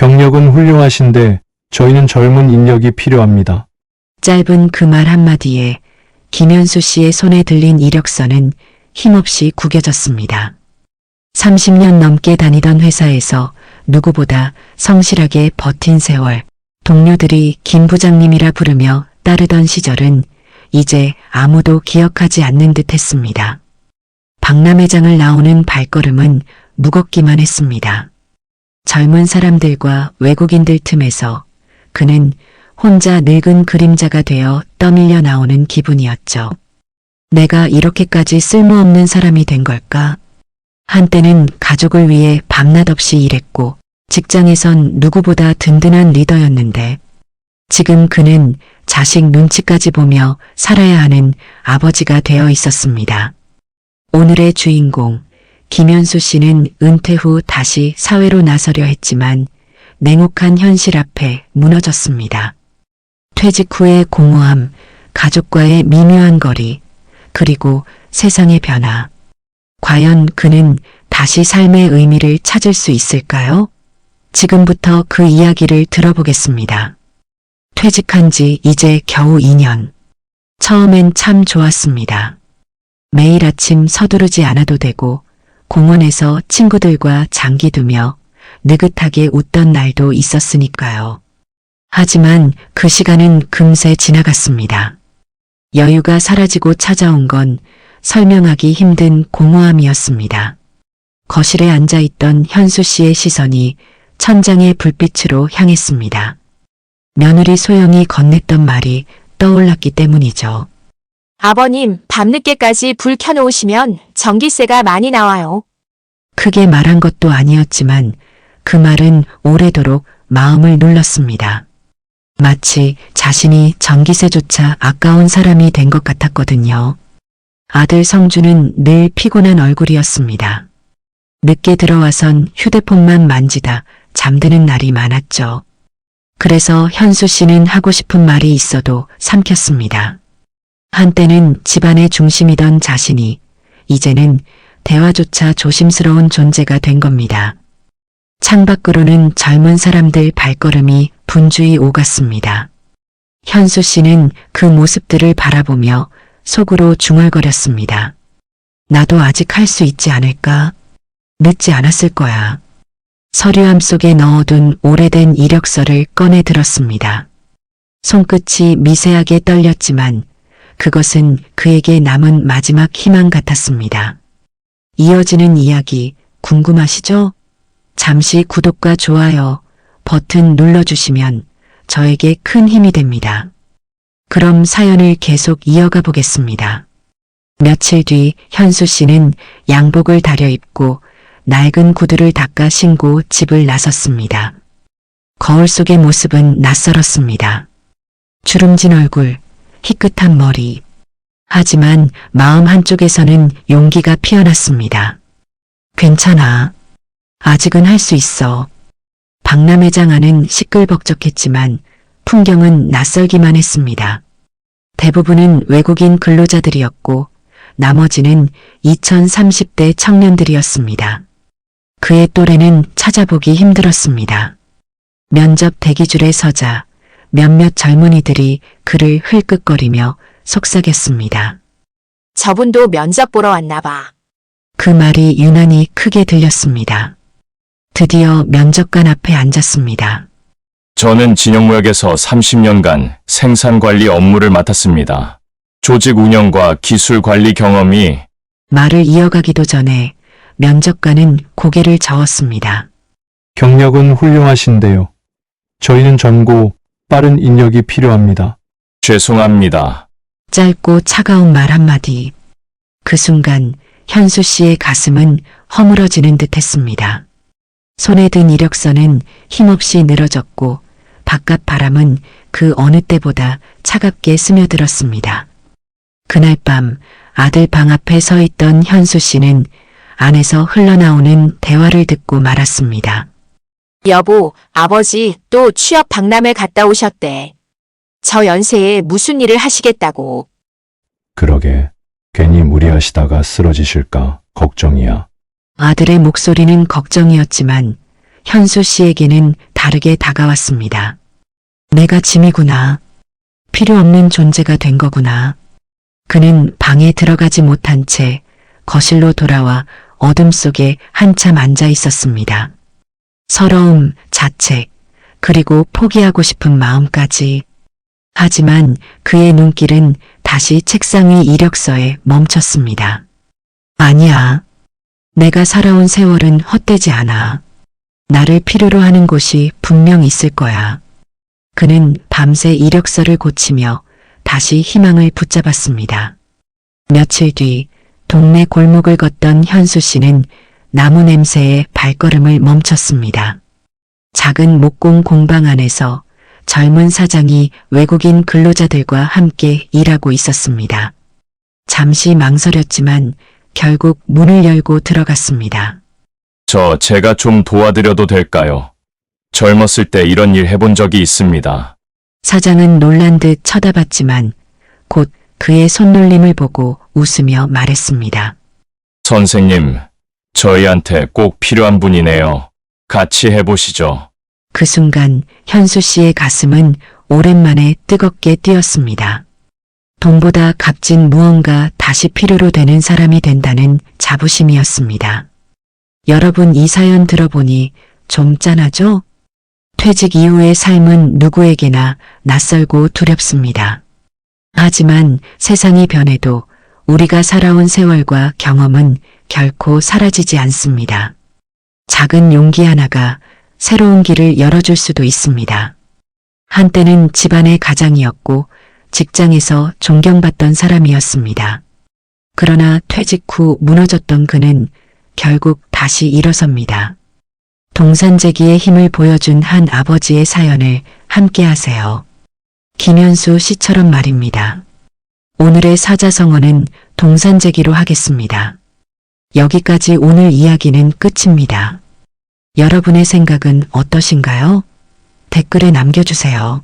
경력은 훌륭하신데 저희는 젊은 인력이 필요합니다. 짧은 그 말 한마디에 김현수 씨의 손에 들린 이력서는 힘없이 구겨졌습니다. 30년 넘게 다니던 회사에서 누구보다 성실하게 버틴 세월, 동료들이 김 부장님이라 부르며 따르던 시절은 이제 아무도 기억하지 않는 듯 했습니다. 박람회장을 나오는 발걸음은 무겁기만 했습니다. 젊은 사람들과 외국인들 틈에서 그는 혼자 늙은 그림자가 되어 떠밀려 나오는 기분이었죠. 내가 이렇게까지 쓸모없는 사람이 된 걸까? 한때는 가족을 위해 밤낮 없이 일했고 직장에선 누구보다 든든한 리더였는데 지금 그는 자식 눈치까지 보며 살아야 하는 아버지가 되어 있었습니다. 오늘의 주인공 김현수 씨는 은퇴 후 다시 사회로 나서려 했지만 냉혹한 현실 앞에 무너졌습니다. 퇴직 후의 공허함, 가족과의 미묘한 거리, 그리고 세상의 변화. 과연 그는 다시 삶의 의미를 찾을 수 있을까요? 지금부터 그 이야기를 들어보겠습니다. 퇴직한 지 이제 겨우 2년. 처음엔 참 좋았습니다. 매일 아침 서두르지 않아도 되고 공원에서 친구들과 장기 두며 느긋하게 웃던 날도 있었으니까요. 하지만 그 시간은 금세 지나갔습니다. 여유가 사라지고 찾아온 건 설명하기 힘든 공허함이었습니다. 거실에 앉아있던 현수 씨의 시선이 천장의 불빛으로 향했습니다. 며느리 소영이 건넸던 말이 떠올랐기 때문이죠. 아버님, 밤늦게까지 불 켜놓으시면 전기세가 많이 나와요. 크게 말한 것도 아니었지만 그 말은 오래도록 마음을 눌렀습니다. 마치 자신이 전기세조차 아까운 사람이 된 것 같았거든요. 아들 성주는 늘 피곤한 얼굴이었습니다. 늦게 들어와선 휴대폰만 만지다 잠드는 날이 많았죠. 그래서 현수 씨는 하고 싶은 말이 있어도 삼켰습니다. 한때는 집안의 중심이던 자신이 이제는 대화조차 조심스러운 존재가 된 겁니다. 창밖으로는 젊은 사람들 발걸음이 분주히 오갔습니다. 현수 씨는 그 모습들을 바라보며 속으로 중얼거렸습니다. 나도 아직 할 수 있지 않을까? 늦지 않았을 거야. 서류함 속에 넣어둔 오래된 이력서를 꺼내 들었습니다. 손끝이 미세하게 떨렸지만 그것은 그에게 남은 마지막 희망 같았습니다. 이어지는 이야기 궁금하시죠? 잠시 구독과 좋아요 버튼 눌러주시면 저에게 큰 힘이 됩니다. 그럼 사연을 계속 이어가 보겠습니다. 며칠 뒤 현수 씨는 양복을 다려입고 낡은 구두를 닦아 신고 집을 나섰습니다. 거울 속의 모습은 낯설었습니다. 주름진 얼굴, 희끗한 머리. 하지만 마음 한쪽에서는 용기가 피어났습니다. 괜찮아. 아직은 할 수 있어. 박람회장 안은 시끌벅적했지만 풍경은 낯설기만 했습니다. 대부분은 외국인 근로자들이었고 나머지는 2030대 청년들이었습니다. 그의 또래는 찾아보기 힘들었습니다. 면접 대기줄에 서자 몇몇 젊은이들이 그를 흘끗거리며 속삭였습니다. 저분도 면접 보러 왔나 봐. 그 말이 유난히 크게 들렸습니다. 드디어 면접관 앞에 앉았습니다. 저는 진영무역에서 30년간 생산관리 업무를 맡았습니다. 조직 운영과 기술 관리 경험이 말을 이어가기도 전에 면접관은 고개를 저었습니다. 경력은 훌륭하신데요. 저희는 젊고 빠른 인력이 필요합니다. 죄송합니다. 짧고 차가운 말 한마디. 그 순간 현수 씨의 가슴은 허물어지는 듯 했습니다. 손에 든 이력서는 힘없이 늘어졌고 바깥 바람은 그 어느 때보다 차갑게 스며들었습니다. 그날 밤 아들 방 앞에 서 있던 현수 씨는 안에서 흘러나오는 대화를 듣고 말았습니다. 여보, 아버지 또 취업 박람회 갔다 오셨대. 저 연세에 무슨 일을 하시겠다고. 그러게, 괜히 무리하시다가 쓰러지실까 걱정이야. 아들의 목소리는 걱정이었지만 현수 씨에게는 다르게 다가왔습니다. 내가 짐이구나. 필요 없는 존재가 된 거구나. 그는 방에 들어가지 못한 채 거실로 돌아와 어둠 속에 한참 앉아 있었습니다. 서러움, 자책, 그리고 포기하고 싶은 마음까지. 하지만 그의 눈길은 다시 책상 위 이력서에 멈췄습니다. 아니야. 내가 살아온 세월은 헛되지 않아. 나를 필요로 하는 곳이 분명 있을 거야. 그는 밤새 이력서를 고치며 다시 희망을 붙잡았습니다. 며칠 뒤 동네 골목을 걷던 현수 씨는 나무 냄새에 발걸음을 멈췄습니다. 작은 목공 공방 안에서 젊은 사장이 외국인 근로자들과 함께 일하고 있었습니다. 잠시 망설였지만 결국 문을 열고 들어갔습니다. 제가 좀 도와드려도 될까요? 젊었을 때 이런 일 해본 적이 있습니다. 사장은 놀란 듯 쳐다봤지만 곧 그의 손놀림을 보고 웃으며 말했습니다. 선생님, 저희한테 꼭 필요한 분이네요. 같이 해보시죠. 그 순간 현수 씨의 가슴은 오랜만에 뜨겁게 뛰었습니다. 돈보다 값진 무언가 다시 필요로 되는 사람이 된다는 자부심이었습니다. 여러분, 이 사연 들어보니 좀 짠하죠? 퇴직 이후의 삶은 누구에게나 낯설고 두렵습니다. 하지만 세상이 변해도 우리가 살아온 세월과 경험은 결코 사라지지 않습니다. 작은 용기 하나가 새로운 길을 열어줄 수도 있습니다. 한때는 집안의 가장이었고 직장에서 존경받던 사람이었습니다. 그러나 퇴직 후 무너졌던 그는 결국 다시 일어섭니다. 동산재기의 힘을 보여준 한 아버지의 사연을 함께 하세요. 김현수 씨처럼 말입니다. 오늘의 사자성어는 동산재기로 하겠습니다. 여기까지 오늘 이야기는 끝입니다. 여러분의 생각은 어떠신가요? 댓글에 남겨주세요.